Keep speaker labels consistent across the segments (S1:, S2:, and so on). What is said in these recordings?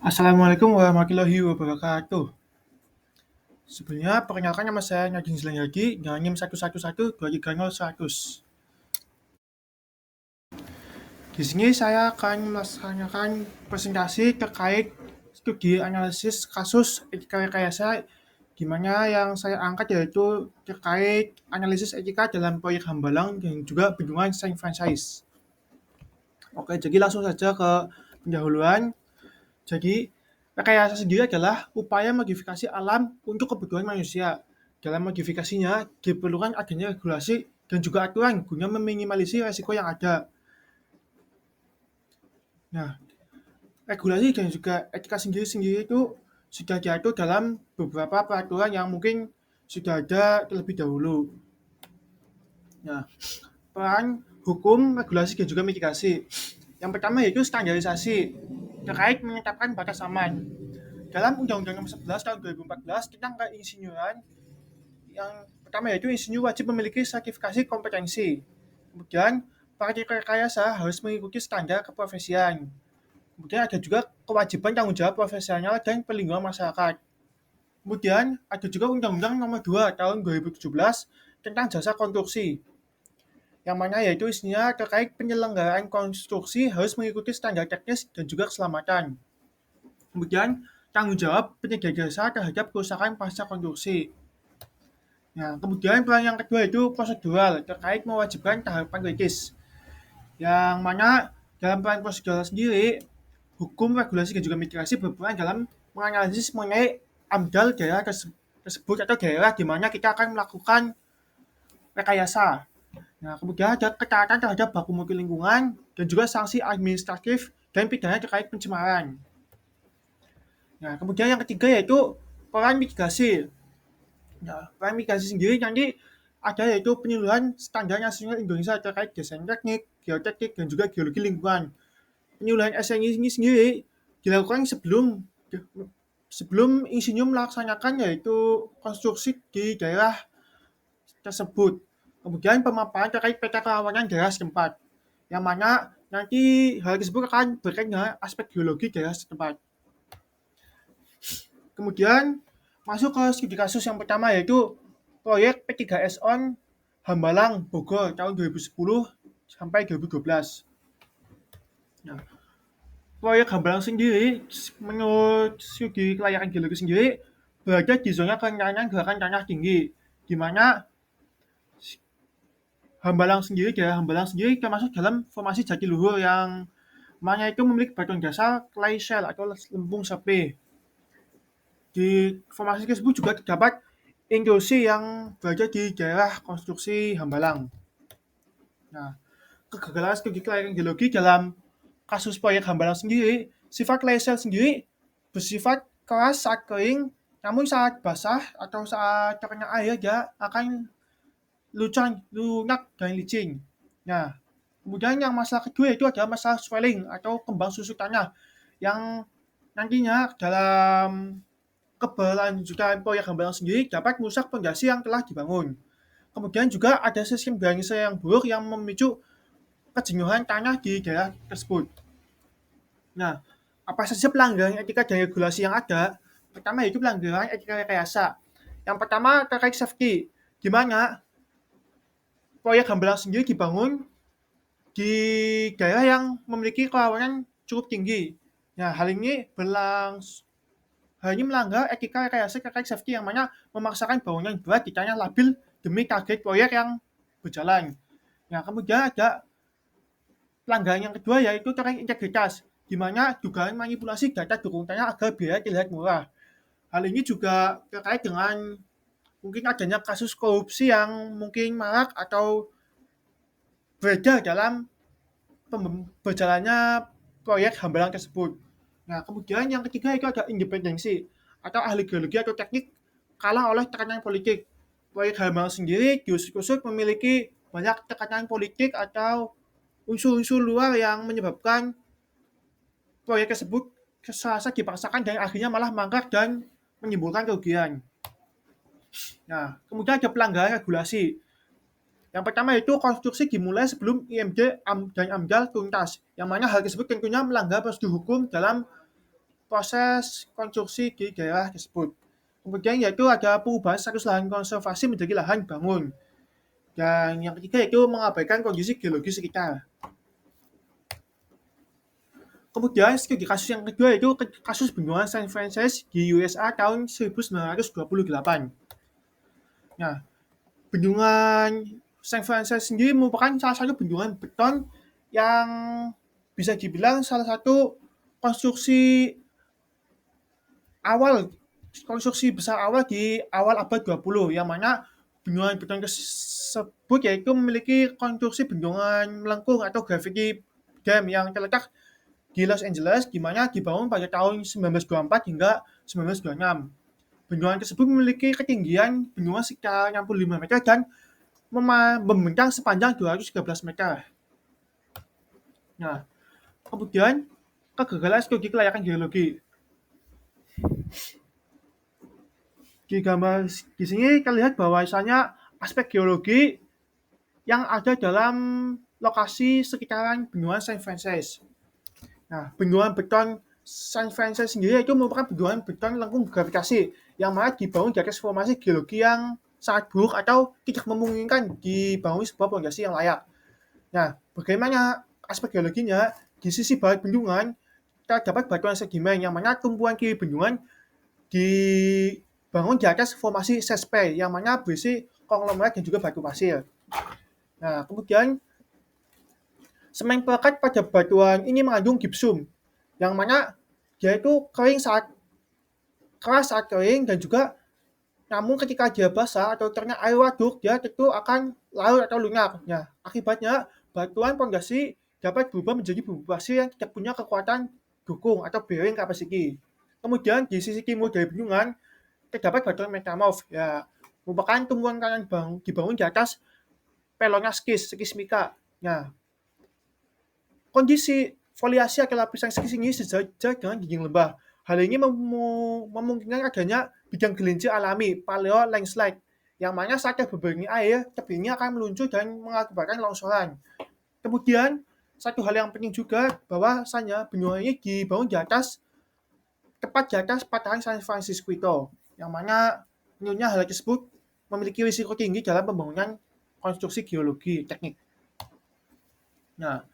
S1: Assalamualaikum warahmatullahi wabarakatuh. Sebelumnya, perkenalkan nama saya Nadine Zilanyadi, dengan NIM 111230100. Di sini saya akan melaksanakan presentasi terkait studi analisis kasus etika rekayasa, di mana yang saya angkat yaitu terkait analisis etika dalam proyek Hambalang dan juga bendungan Saint Francis. Oke, jadi langsung saja ke pendahuluan. Jadi, rekayasa sendiri adalah upaya modifikasi alam untuk kebutuhan manusia. Dalam modifikasinya, diperlukan adanya regulasi dan juga aturan guna meminimalisir resiko yang ada. Nah, regulasi dan juga etika sendiri-sendiri itu sudah diatur dalam beberapa peraturan yang mungkin sudah ada terlebih dahulu. Nah, peran hukum, regulasi, dan juga mitigasi. Yang pertama yaitu standarisasi terkait menetapkan batas aman. Dalam Undang-Undang Nomor 11 Tahun 2014 tentang keinsinyuran, yang pertama yaitu insinyur wajib memiliki sertifikasi kompetensi. Kemudian, praktik rekayasa harus mengikuti standar keprofesian. Kemudian ada juga kewajiban tanggung jawab profesional dan perlindungan masyarakat. Kemudian ada juga Undang-Undang Nomor 2 Tahun 2017 tentang jasa konstruksi, yang mana yaitu isinya terkait penyelenggaraan konstruksi harus mengikuti standar teknis dan juga keselamatan. Kemudian tanggung jawab penyedia jasa terhadap kerusakan pasca konstruksi. Nah, kemudian peran yang kedua itu prosedural terkait mewajibkan tahapan kritis, yang mana dalam peran prosedural sendiri, hukum, regulasi, dan juga mitigasi berperan dalam menganalisis mengenai AMDAL daerah tersebut atau daerah di mana kita akan melakukan rekayasa. Nah, kemudian ada ketaatan terhadap baku mutu lingkungan dan juga sanksi administratif dan pidana terkait pencemaran. Nah, kemudian yang ketiga yaitu peran mitigasi. Nah, peran mitigasi sendiri nanti ada yaitu penyuluhan standar nasional Indonesia terkait desain teknik, geoteknik, dan juga geologi lingkungan. Penyuluhan SNI ini sendiri dilakukan sebelum insinyur melaksanakan yaitu konstruksi di daerah tersebut. Kemudian pemaparan terkait peta kerawanan daerah setempat, yang mana nanti hal tersebut akan berkaitan dengan aspek geologi daerah setempat. Kemudian masuk ke studi kasus yang pertama yaitu proyek P3S On Hambalang Bogor tahun 2010 sampai 2012. Nah, proyek Hambalang sendiri menurut studi kelayakan geologi sendiri berada di zona kerentanan gerakan tanah tinggi, di mana daerah Hambalang sendiri termasuk dalam formasi Jatiluhur yang mana itu memiliki batuan dasar clay shell atau lempung sepe. Di formasi tersebut juga terdapat intrusi yang berada di daerah konstruksi Hambalang. Nah, kegagalan studi kelayakan geologi dalam kasus proyek Hambalang sendiri, sifat clay shell sendiri bersifat keras saat kering, namun saat basah atau saat terkena air dia akan lunak dan licin. Nah, kemudian yang masalah kedua itu adalah masalah swelling atau kembang susut tanah yang nantinya dalam keberlanjutan proyek Hambalang sendiri dapat merusak fondasi yang telah dibangun. Kemudian juga ada sistem drainase yang buruk yang memicu kejenuhan tanah di daerah tersebut. Nah, apa saja pelanggaran etika dan regulasi yang ada? Pertama yaitu pelanggaran etika rekayasa. Yang pertama terkait safety, di mana proyek Hambalang sendiri dibangun di daerah yang memiliki kerawanan cukup tinggi. Nah, hal ini melanggar etika rekayasa terkait safety yang mana memaksakan bangunan berat di tanah labil demi target proyek yang berjalan. Nah, kemudian ada pelanggaran yang kedua yaitu terkait integritas, di mana dugaan manipulasi data dukung tanah agar biaya terlihat murah. Hal ini juga terkait dengan mungkin adanya kasus korupsi yang mungkin marak atau beredar dalam berjalannya proyek Hambalang tersebut. Nah, kemudian yang ketiga itu ada independensi atau ahli geologi atau teknik kalah oleh tekanan politik. Proyek Hambalang sendiri diusut-usut memiliki banyak tekanan politik atau unsur-unsur luar yang menyebabkan proyek tersebut serasa dipaksakan dan akhirnya malah mangkrak dan menimbulkan kerugian. Nah, kemudian ada pelanggaran regulasi. Yang pertama itu konstruksi dimulai sebelum IMD dan AMDAL tuntas, yang mana hal tersebut tentunya melanggar prosedur hukum dalam proses konstruksi di daerah tersebut. Kemudian yaitu ada perubahan status lahan konservasi menjadi lahan bangun. Dan yang ketiga yaitu mengabaikan kondisi geologis sekitar. Kemudian studi kasus yang kedua yaitu kasus bendungan St. Francis di USA tahun 1928. Nah, bendungan St. Francis sendiri merupakan salah satu bendungan beton yang bisa dibilang salah satu konstruksi besar awal di awal abad 20, yang mana bendungan beton tersebut yaitu memiliki konstruksi bendungan melengkung atau gravity dam yang terletak di Los Angeles, di mana dibangun pada tahun 1924 hingga 1926. Bendungan tersebut memiliki ketinggian bendungan sekitar 65 meter dan membentang sepanjang 213 meter. Nah, kemudian kegagalan studi kelayakan geologi. Di gambar di sini terlihat bahwasanya aspek geologi yang ada dalam lokasi sekitaran bendungan St. Francis. Nah, bendungan beton St. Francis sendiri itu merupakan bendungan beton lengkung gravitasi yang mana dibangun di atas formasi geologi yang sangat buruk atau tidak memungkinkan dibangun sebuah fondasi yang layak. Nah, bagaimana aspek geologinya? Di sisi barat bendungan terdapat batuan sedimen yang mana tumpuan kiri bendungan dibangun di atas formasi sespe yang mana berisi konglomerat dan juga batu pasir. Nah, kemudian semen pelekat pada batuan ini mengandung gipsum yang mana dia itu keras saat kering dan juga namun ketika dia basah atau terkena air waduk dia tentu akan larut atau lunak. Nah, akibatnya batuan fondasi dapat berubah menjadi bubuk pasir yang tidak punya kekuatan dukung atau bearing capacity. Kemudian di sisi timur dari bendungan terdapat batuan metamorf, ya merupakan tumbuhan karang dibangun di atas pelonya skismika. Nah, kondisi foliasi atau lapisan skis ini sejajar dengan dinding lembah. Hal ini memungkinkan adanya bidang gelincir alami paleo landslide, yang mana saat terbebengi air, tebingnya akan meluncur dan mengakibatkan longsoran. Kemudian satu hal yang penting juga bahwasanya bendungan ini dibangun tepat di atas patahan San Francisco itu, yang mana menurutnya hal tersebut memiliki risiko tinggi dalam pembangunan konstruksi geologi teknik. Nah,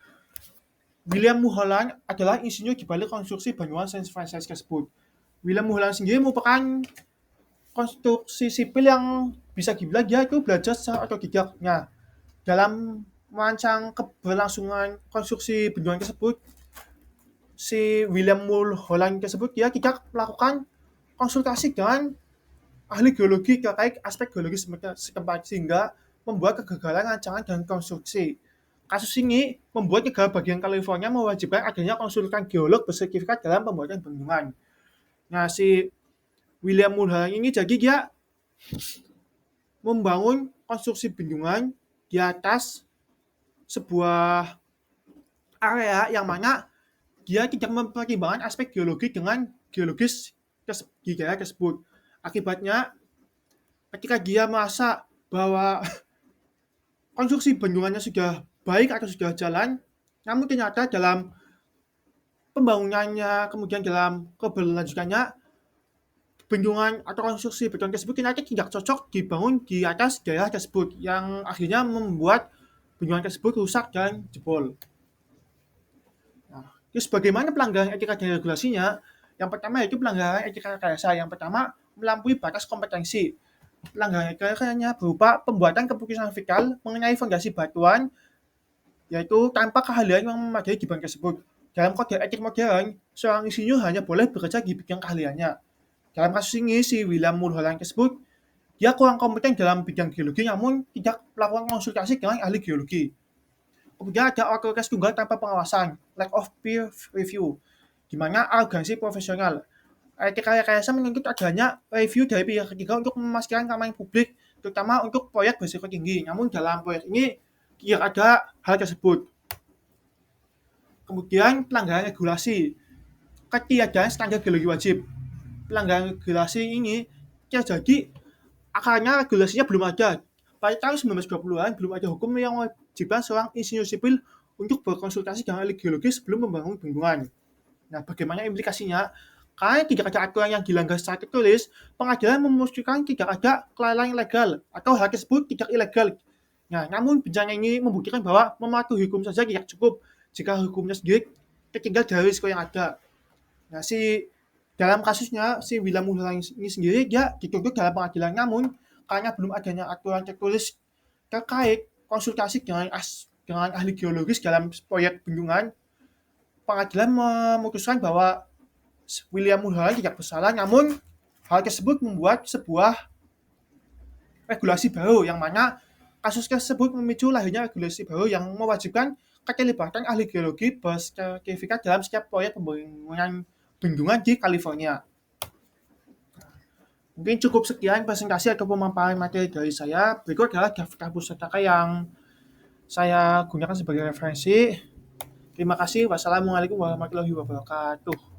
S1: William Mulholland adalah insinyur di balik konstruksi bendungan San Francisco tersebut. William Mulholland sendiri merupakan konstruksi sipil yang bisa dibilang dia itu belajar secara otodidak. Nah, dalam merancang keberlangsungan konstruksi bendungan tersebut, si William Mulholland tersebut dia tidak melakukan konsultasi dengan ahli geologi terkait aspek geologis setempat sehingga membuat kegagalan rancangan dan konstruksi. Kasus ini membuat negara bagian California mewajibkan adanya konsultan geolog bersertifikat dalam pembuatan bendungan. Nah, si William Mulholland ini jadi dia membangun konstruksi bendungan di atas sebuah area yang mana dia tidak mempertimbangkan aspek geologi dengan geologis di daerah tersebut. Akibatnya, ketika dia merasa bahwa konstruksi bendungannya sudah baik atau sudah jalan, namun ternyata dalam pembangunannya, kemudian dalam keberlanjutannya, bendungan atau konstruksi beton tersebut ternyata tidak cocok dibangun di atas daerah tersebut, yang akhirnya membuat bendungan tersebut rusak dan jebol. Nah, terus bagaimana pelanggaran etika dan regulasinya? Yang pertama yaitu pelanggaran etika rekayasa. Yang pertama, melampaui batas kompetensi. Pelanggaran etikanya berupa pembuatan keputusan vital mengenai fondasi batuan, yaitu tanpa keahlian yang memadai di bidang tersebut. Dalam kode etik modern, seorang insinyur hanya boleh bekerja di bidang keahliannya. Dalam kasus ini, si William Mulholland tersebut, dia kurang kompeten dalam bidang geologi namun tidak melakukan konsultasi dengan ahli geologi. Kemudian ada otoritas tunggal tanpa pengawasan, lack of peer review, di mana arogansi profesional. Etika rekayasa menuntut adanya review dari pihak ketiga untuk memastikan keamanan publik, terutama untuk proyek berisiko tinggi. Namun dalam proyek ini tidak ada hal tersebut. Kemudian pelanggaran regulasi, ketiadaan standar geologi wajib. Pelanggaran regulasi ini terjadi akarnya regulasinya belum ada. Pada tahun 1920-an belum ada hukum yang mewajibkan seorang insinyur sipil untuk berkonsultasi dengan ahli geologi sebelum membangun bendungan. Nah, bagaimana implikasinya? Karena tidak ada aturan yang dilanggar secara tertulis, pengadilan memastikan tidak ada kelalaian ilegal atau hal tersebut tidak ilegal. Nah, namun bencana ini membuktikan bahwa mematuhi hukum saja tidak cukup jika hukumnya sendiri tertinggal dari risiko yang ada. Nah, dalam kasusnya si William Mulhern ini sendiri dia dituntut dalam pengadilan, namun karena belum adanya aturan tertulis terkait konsultasi dengan ahli geologis dalam proyek bendungan, pengadilan memutuskan bahwa William Mulhern tidak bersalah, namun hal tersebut membuat sebuah regulasi baru yang mana kasus tersebut memicu lahirnya regulasi baru yang mewajibkan keterlibatan ahli geologi bersertifikat dalam setiap proyek pembangunan bendungan di California. Mungkin cukup sekian presentasi atau pemaparan materi dari saya. Berikut adalah daftar pustaka yang saya gunakan sebagai referensi. Terima kasih. Wassalamualaikum warahmatullahi wabarakatuh.